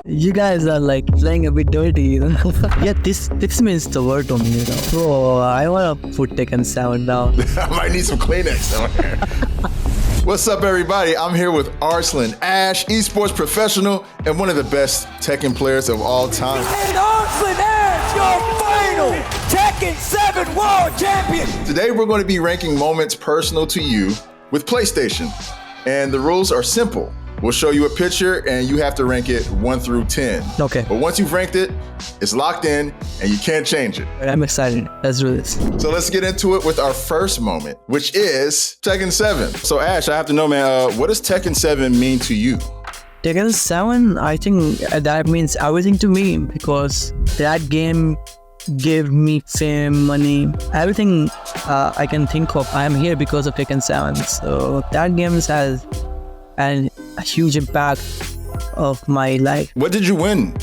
You guys are like playing a bit dirty, you know? Yeah, this means the word to me, you know. Bro, I wanna put Tekken 7 down. I might need some Kleenex down here. What's up, everybody? I'm here with Arslan Ash, esports professional and one of the best Tekken players of all time. And Arslan Ash, your final Tekken 7 World Champion. Today, we're going to be ranking moments personal to you with PlayStation. And the rules are simple. We'll show you a picture and you have to rank it 1 through 10. Okay. But once you've ranked it, it's locked in and you can't change it. I'm excited. Let's do this. So let's get into it with our first moment, which is Tekken 7. So Ash, I have to know, man, what does Tekken 7 mean to you? Tekken 7, I think that means everything to me because that game gave me fame, money, everything I can think of. I'm here because of Tekken 7. So that game has a huge impact of my life. What did you win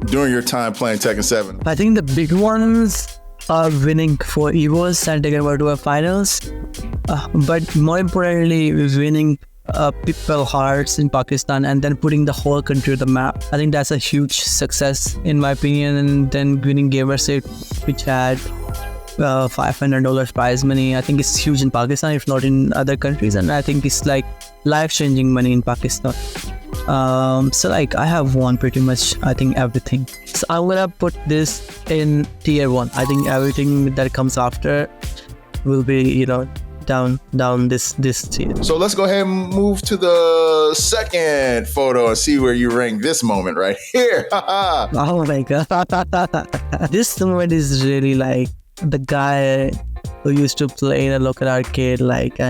during your time playing Tekken 7? I think the big ones are winning for EVOs and Tekken World Tour Finals, but more importantly, winning people hearts in Pakistan and then putting the whole country to the map. I think that's a huge success in my opinion. And then winning Gamerset, which had $500 prize money. I think it's huge in Pakistan, if not in other countries, and I think it's like life-changing money in Pakistan. So like I have won pretty much, I think, everything. So I'm gonna put this in tier 1. I think everything that comes after will be, you know, down this tier. So let's go ahead and move to the second photo and see where you rank this moment right here. Oh my god. This moment is really like the guy who used to play in a local arcade. Like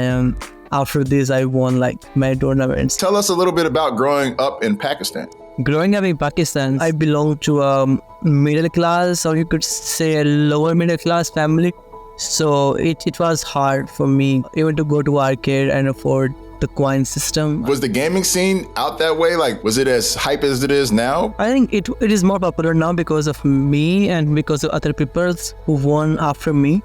after this I won like many tournaments. Tell us a little bit about growing up in Pakistan. Growing up in Pakistan, I belong to a middle class, or you could say a lower middle class family. So it was hard for me even to go to arcade and afford the coin system. Was the gaming scene out that way? Like, was it as hype as it is now? I think it is more popular now because of me and because of other people who won after me.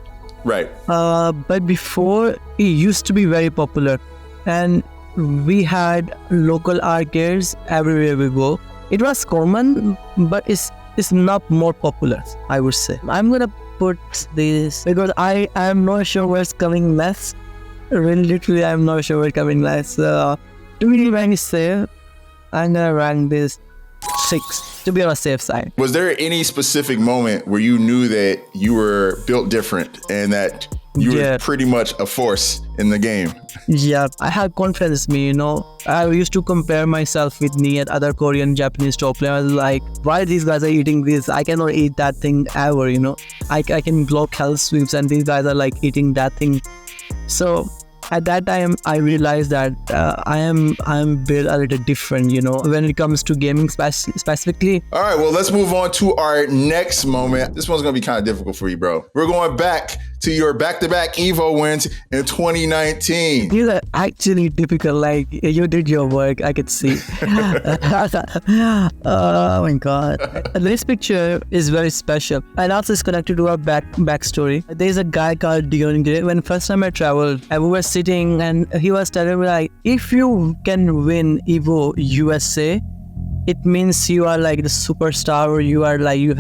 Right. But before, it used to be very popular. And we had local arcades everywhere we go. It was common, but it's not more popular, I would say. I'm gonna put this because I am not sure where it's coming next. Really, literally, I'm not sure where it's coming next. To be very safe, I'm gonna rank this 6 to be on a safe side. Was there any specific moment where you knew that you were built different and that you were pretty much a force in the game? Yeah, I had confidence in me, you know. I used to compare myself with me and other Korean, Japanese top players. Like, why these guys are eating this? I cannot eat that thing ever, you know. I can block health sweeps and these guys are like eating that thing. So at that time, I realized that I am built a little different, you know, when it comes to gaming specifically. All right, well, let's move on to our next moment. This one's going to be kind of difficult for you, bro. We're going back to your back-to-back EVO wins in 2019. These are actually difficult. Like, you did your work, I could see. Oh my god. This picture is very special and also is connected to our backstory. There's a guy called Dion Gray. When first time I traveled, we were sitting and he was telling me like, if you can win EVO USA, it means you are like the superstar, or you are like, you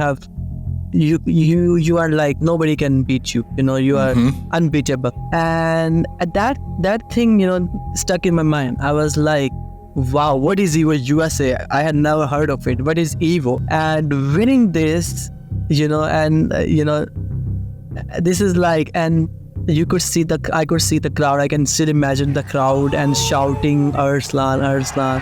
are like nobody can beat you, you know, you are unbeatable. And that thing, you know, stuck in my mind. I was like, wow, what is EVO USA? I had never heard of it. What is EVO? And winning this, you know, and you know, this is like, and I could see the crowd. I can still imagine the crowd and shouting Arslan Arslan.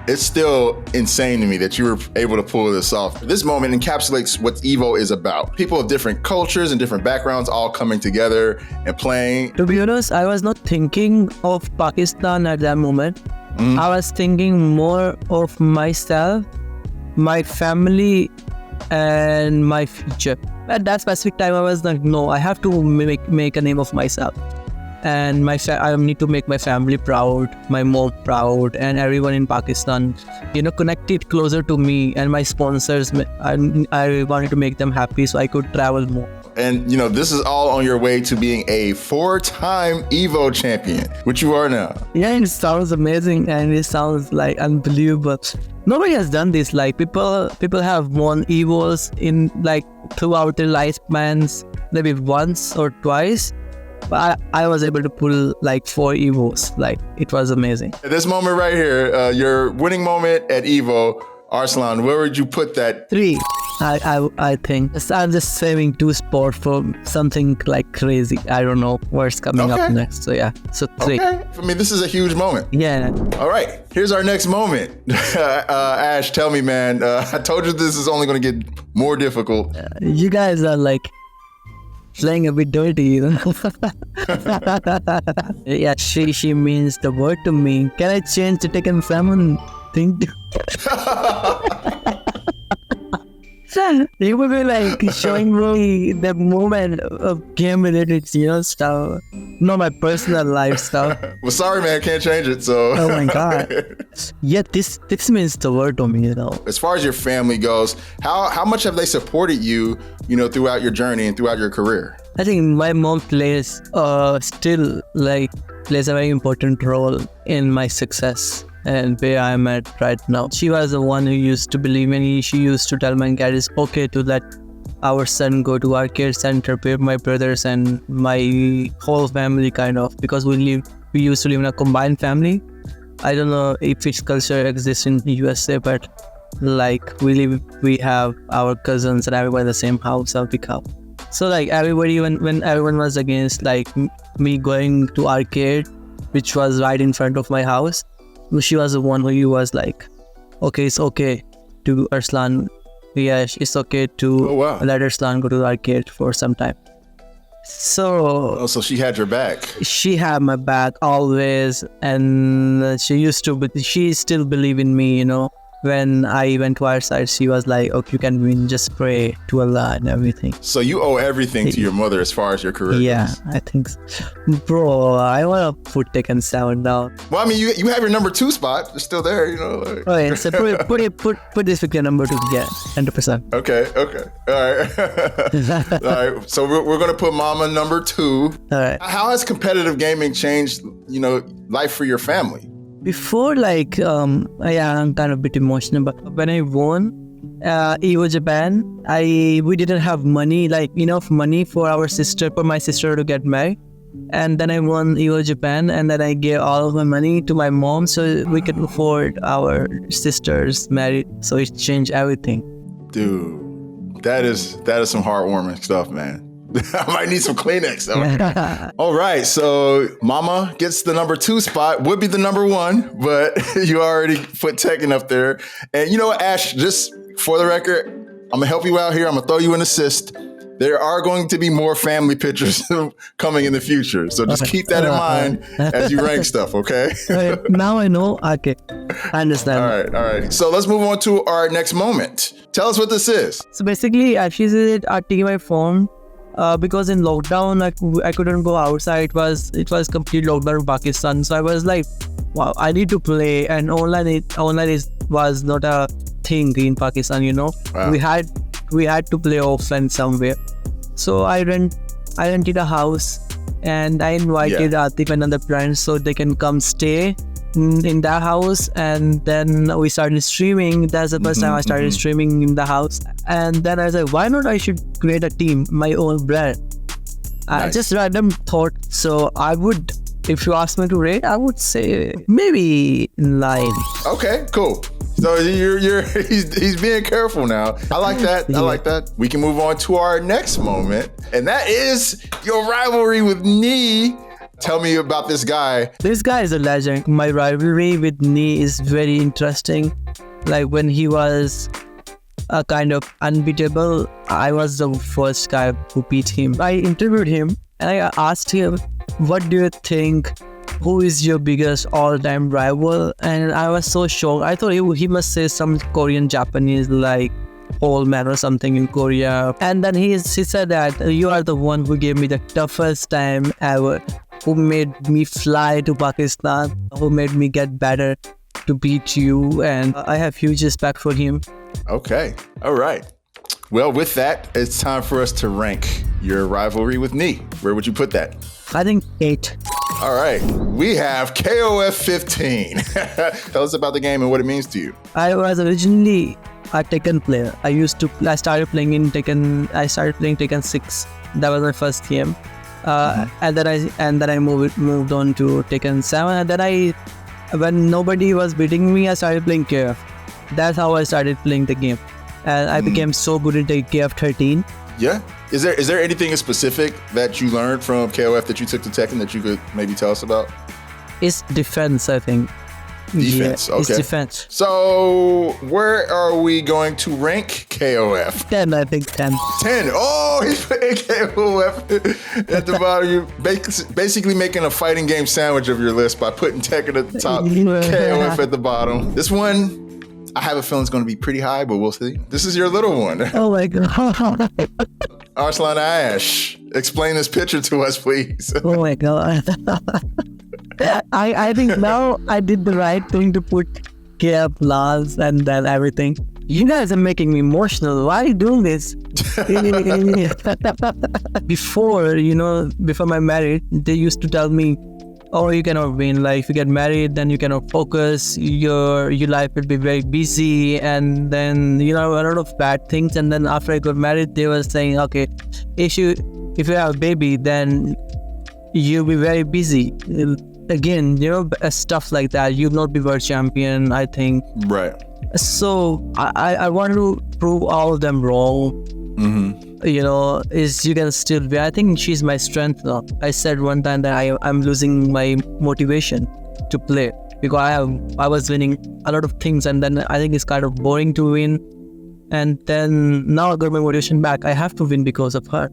It's still insane to me that you were able to pull this off. This moment encapsulates what EVO is about. People of different cultures and different backgrounds all coming together and playing. To be honest, I was not thinking of Pakistan at that moment. I was thinking more of myself, my family, and my future. At that specific time, I was like, no, I have to make a name of myself. And I need to make my family proud, my mom proud, and everyone in Pakistan, you know, connected closer to me and my sponsors. I wanted to make them happy so I could travel more. And, this is all on your way to being a 4-time Evo champion, which you are now. Yeah, it sounds amazing and it sounds like unbelievable. Nobody has done this. Like people have won Evos in like throughout their lifespans, maybe once or twice. But I was able to pull like 4 Evos. Like it was amazing. At this moment right here, your winning moment at Evo, Arslan, where would you put that? 3. I think I'm just saving 2 spots for something like crazy. I don't know what's coming up next. So yeah, so 3. Okay. I mean, this is a huge moment. Yeah. All right, here's our next moment. Ash, tell me, man. I told you this is only going to get more difficult. You guys are like playing a bit dirty, Yeah, she means the word to me. Can I change the Tekken 7 thing You would be like showing me the moment of game related, stuff. Not my personal life stuff. Well, sorry, man, can't change it. So. Oh my god. Yeah, this means the word to me, As far as your family goes, how much have they supported you, throughout your journey and throughout your career? I think my mom plays a very important role in my success and where I'm at right now. She was the one who used to believe in me. She used to tell my dad it's okay to let our son go to arcade center with my brothers and my whole family because we used to live in a combined family. I don't know if its culture exists in the USA, but we have our cousins and everybody in the same house, our big house. So everybody, when everyone was against me going to arcade, which was right in front of my house, she was the one who was like, okay, it's okay to Arslan. Yeah, it's okay to let Arslan go to the arcade for some time. So she had your back. She had my back always, and she still believe in me, When I went to our side, she was like, okay, you can win, just pray to Allah and everything. So you owe everything to your mother as far as your career goes. I think so. Bro, I want to put Tekken 7 down. Well, I mean, you have your number 2 spot. It's still there, Okay, so put this with your number 2, yeah, 100%. Okay. All right. All right, so we're going to put Mama number 2. All right. How has competitive gaming changed, life for your family? Before, I'm kind of a bit emotional, but when I won Evo Japan, we didn't have money, enough money for my sister to get married. And then I won Evo Japan, and then I gave all of my money to my mom so we could afford our sister's marriage. So it changed everything. Dude, that is some heartwarming stuff, man. I might need some Kleenex. All right, so Mama gets the number 2 spot. Would be the number 1, but you already put Tekken up there. And you know what, Ash, just for the record, I'm going to help you out here. I'm going to throw you an assist. There are going to be more family pictures coming in the future. So just keep that in mind as you rank stuff, okay? Now I know. Okay, I understand. All right. So let's move on to our next moment. Tell us what this is. So basically, she said taking my phone. Because in lockdown, I couldn't go outside. It was complete lockdown in Pakistan. So I was like, wow, I need to play. And online was not a thing in Pakistan. Wow. We had to play offline somewhere. So I rented a house, and I invited Atif and other friends so they can come stay in that house. And then we started streaming. That's the first time I started streaming in the house. And then I was like, why not I should create a team, my own brand. Nice. Just random thought. So I would, if you ask me to rate, I would say maybe 9. Okay, cool. So he's being careful now. I like that. I like that. We can move on to our next moment, and that is your rivalry with Nee. Tell me about this guy. This guy is a legend. My rivalry with Nee is very interesting. When he was a kind of unbeatable, I was the first guy who beat him. I interviewed him and I asked him, what do you think? Who is your biggest all-time rival? And I was so shocked. I thought he must say some Korean, Japanese, old man or something in Korea. And then he said that you are the one who gave me the toughest time ever, who made me fly to Pakistan, who made me get better to beat you. And I have huge respect for him. Okay. All right. Well, with that, it's time for us to rank your rivalry with me. Where would you put that? I think 8. All right, we have KOF 15. Tell us about the game and what it means to you. I was originally a Tekken player. I started playing in Tekken. I started playing Tekken 6. That was my first game. And then I moved on to Tekken 7. And then when nobody was beating me, I started playing KOF. That's how I started playing the game. And I became so good in KOF 13. Yeah. Is there anything specific that you learned from KOF that you took to Tekken that you could maybe tell us about? It's defense, I think. Defense, yeah, okay. It's defense. So where are we going to rank KOF? 10, I think 10. 10. Oh, he's putting KOF at the bottom. You're basically making a fighting game sandwich of your list by putting Tekken at the top, KOF at the bottom. This one, I have a feeling it's going to be pretty high, but we'll see. This is your little one. Oh my God. Arslan Ash, explain this picture to us, please. Oh my God. I think now I did the right thing to put KF Laz and then everything. You guys are making me emotional. Why are you doing this? Before my marriage, they used to tell me, oh, you cannot win. Like, if you get married, then you cannot focus. Your life will be very busy, and then a lot of bad things. And then after I got married, they were saying, okay, if you have a baby, then you'll be very busy. Again, stuff like that. You'll not be world champion, I think. Right. So I want to prove all of them wrong. You can still be. I think she's my strength now. I said one time that I'm losing my motivation to play because I was winning a lot of things, and then I think it's kind of boring to win. And then now I got my motivation back. I have to win because of her.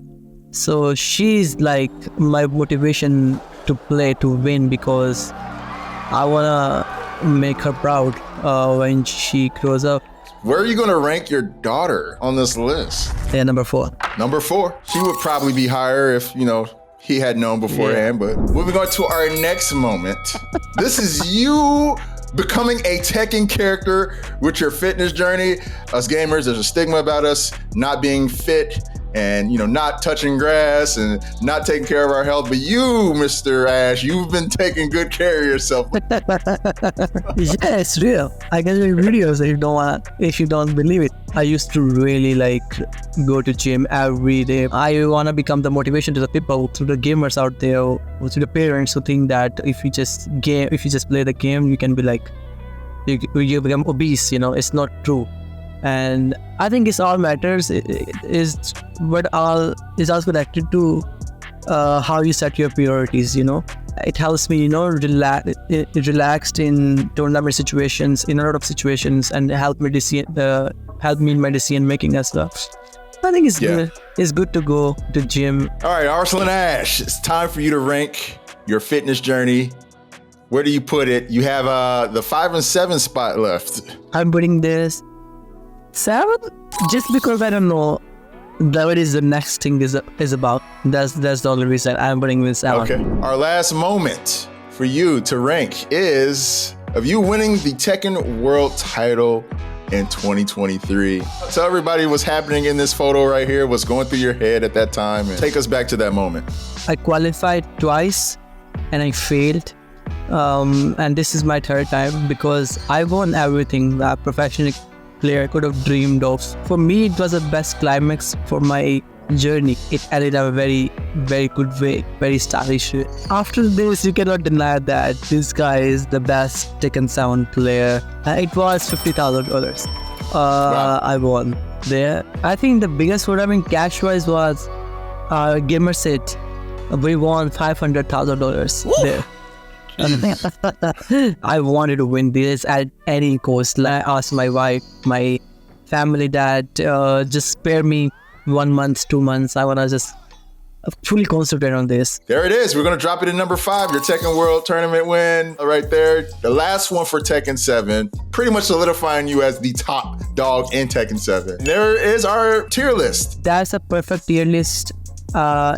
So she's like my motivation to play, to win, because I wanna make her proud when she grows up. Where are you going to rank your daughter on this list? Yeah, number 4. Number 4. She would probably be higher if, he had known beforehand. Yeah. But moving on to our next moment. This is you becoming a Tekken character with your fitness journey. Us gamers, there's a stigma about us not being fit and, not touching grass and not taking care of our health. But you, Mr. Ash, you've been taking good care of yourself. Yeah, it's real. I can make videos if you don't believe it. I used to really go to gym every day. I want to become the motivation to the people, to the gamers out there, or to the parents who think that if you just play the game, you can be you become obese. It's not true. And I think it's all matters is also connected to how you set your priorities. It helps me relaxed in tournament situations, in a lot of situations, and help me in my decision making as well. I think it's good to go to gym. All right, Arslan Ash, it's time for you to rank your fitness journey. Where do you put it? You have the 5 and 7 spot left. I'm putting this 7 just because I don't know what is the next thing is about. That's the only reason I'm putting this 7. Okay. Our last moment for you to rank is of you winning the Tekken World title in 2023. Tell everybody what's happening in this photo right here, what's going through your head at that time, and take us back to that moment. I qualified twice and I failed. And this is my 3rd time because I won everything that professional player could have dreamed of. For me, it was the best climax for my journey. It ended up a very, very good way, very stylish way. After this, you cannot deny that this guy is the best Tekken 7 player. It was $50,000. Wow. I won there. I think the biggest what cash-wise was gamer set. We won $500,000 there. I wanted to win this at any cost. I asked my wife, my family that just spare me 1 month, 2 months. I want to just fully concentrate on this. There it is. We're going to drop it in number 5, your Tekken World Tournament win right there. The last one for Tekken 7, pretty much solidifying you as the top dog in Tekken 7. There is our tier list. That's a perfect tier list.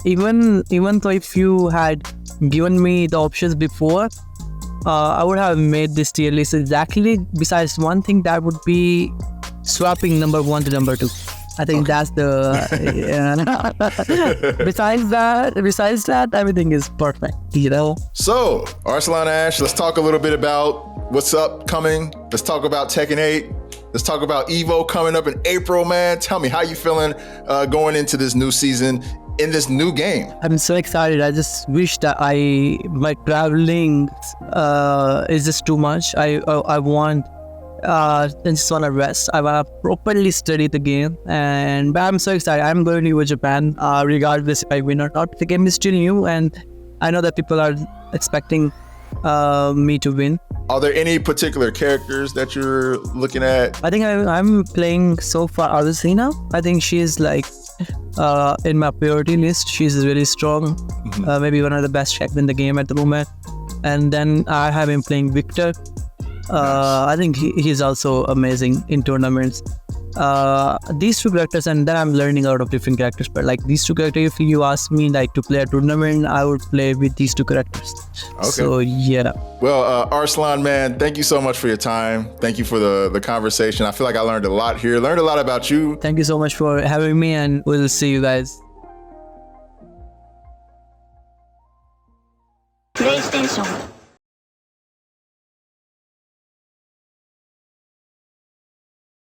Even though if you had given me the options before, I would have made this tier list exactly. Besides one thing, that would be swapping number 1 to number 2. I think that's the. Besides that, everything is perfect. So, Arslan Ash, let's talk a little bit about what's upcoming. Let's talk about Tekken 8. Let's talk about Evo coming up in April, man. Tell me, how you feeling going into this new season in this new game? I'm so excited. I just wish that my traveling is just too much. I just want to rest. I want to properly study the game, but I'm so excited. I'm going to Japan, regardless if I win or not. The game is still new, and I know that people are expecting me to win. Are there any particular characters that you're looking at? I think I'm playing so far Arslan. I think she is like in my priority list. She's really strong. Maybe one of the best champions in the game at the moment. And then I have been playing Victor. I think he's also amazing in tournaments. These two characters, and then I'm learning out of different characters. But like these two characters, if you ask me like to play a tournament, I would play with these two characters. Okay. So yeah. Well, Arslan, man, thank you so much for your time. Thank you for the conversation. I feel like I learned a lot here. Learned a lot about you. Thank you so much for having me, and we'll see you guys. PlayStation